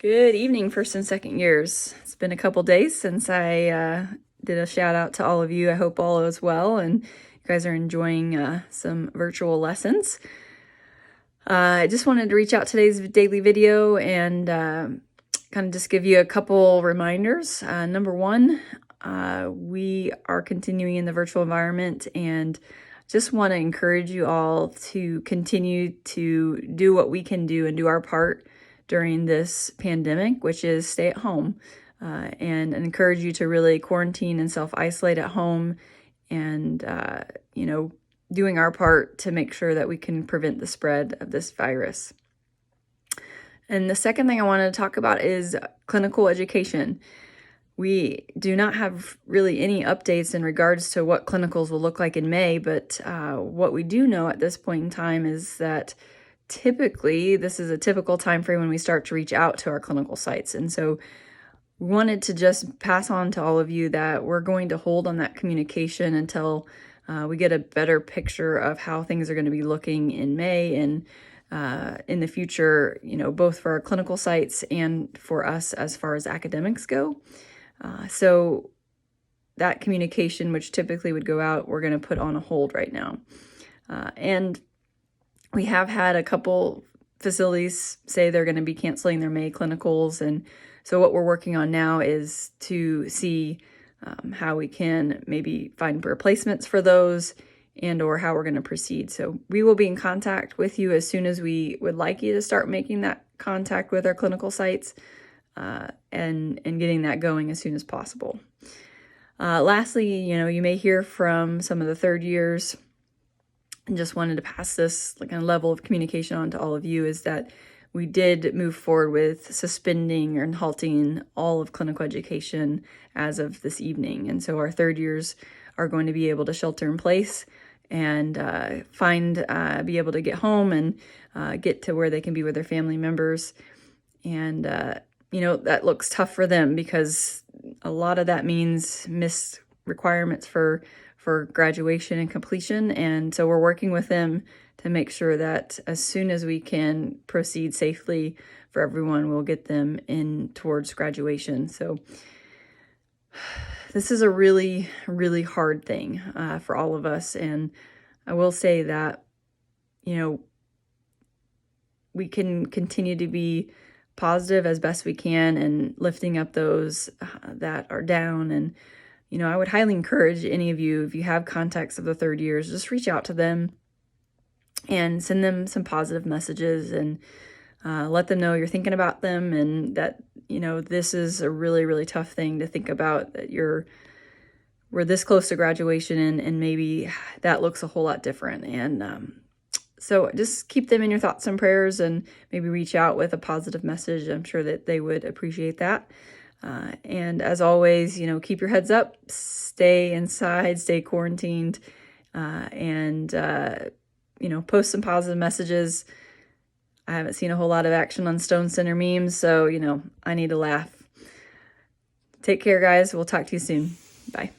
Good evening, first and second years. It's been a couple days since I did a shout out to all of you. I hope all is well and you guys are enjoying some virtual lessons. I just wanted to reach out today's daily video and kind of just give you a couple reminders. Number one, we are continuing in the virtual environment and just want to encourage you all to continue to do what we can do and do our part during this pandemic, which is stay at home, and encourage you to really quarantine and self-isolate at home and, doing our part to make sure that we can prevent the spread of this virus. And the second thing I wanted to talk about is clinical education. We do not have really any updates in regards to what clinicals will look like in May, but what we do know at this point in time is that typically this is a typical time frame when we start to reach out to our clinical sites. And so we wanted to just pass on to all of you that we're going to hold on that communication until we get a better picture of how things are going to be looking in May and in the future, both for our clinical sites and for us as far as academics go. So that communication, which typically would go out, we're going to put on a hold right now. And we have had a couple facilities say they're going to be canceling their May clinicals. And so what we're working on now is to see how we can maybe find replacements for those and or how we're going to proceed. So we will be in contact with you as soon as we would like you to start making that contact with our clinical sites and getting that going as soon as possible. Lastly, you may hear from some of the third years, and just wanted to pass this kind of level of communication on to all of you, is that we did move forward with suspending and halting all of clinical education as of this evening. And so our third years are going to be able to shelter in place and be able to get home and get to where they can be with their family members. And, that looks tough for them because a lot of that means missed requirements for graduation and completion. And so we're working with them to make sure that as soon as we can proceed safely for everyone, we'll get them in towards graduation. So this is a really, really hard thing for all of us. And I will say that, we can continue to be positive as best we can and lifting up those that are down. And I would highly encourage any of you, if you have contacts of the third years, just reach out to them and send them some positive messages and let them know you're thinking about them and that, this is a really, really tough thing to think about, that we're this close to graduation and maybe that looks a whole lot different. And so just keep them in your thoughts and prayers and maybe reach out with a positive message. I'm sure that they would appreciate that. And as always, keep your heads up, stay inside, stay quarantined, and post some positive messages. I haven't seen a whole lot of action on Stone Center memes, so, I need to laugh. Take care, guys. We'll talk to you soon. Bye.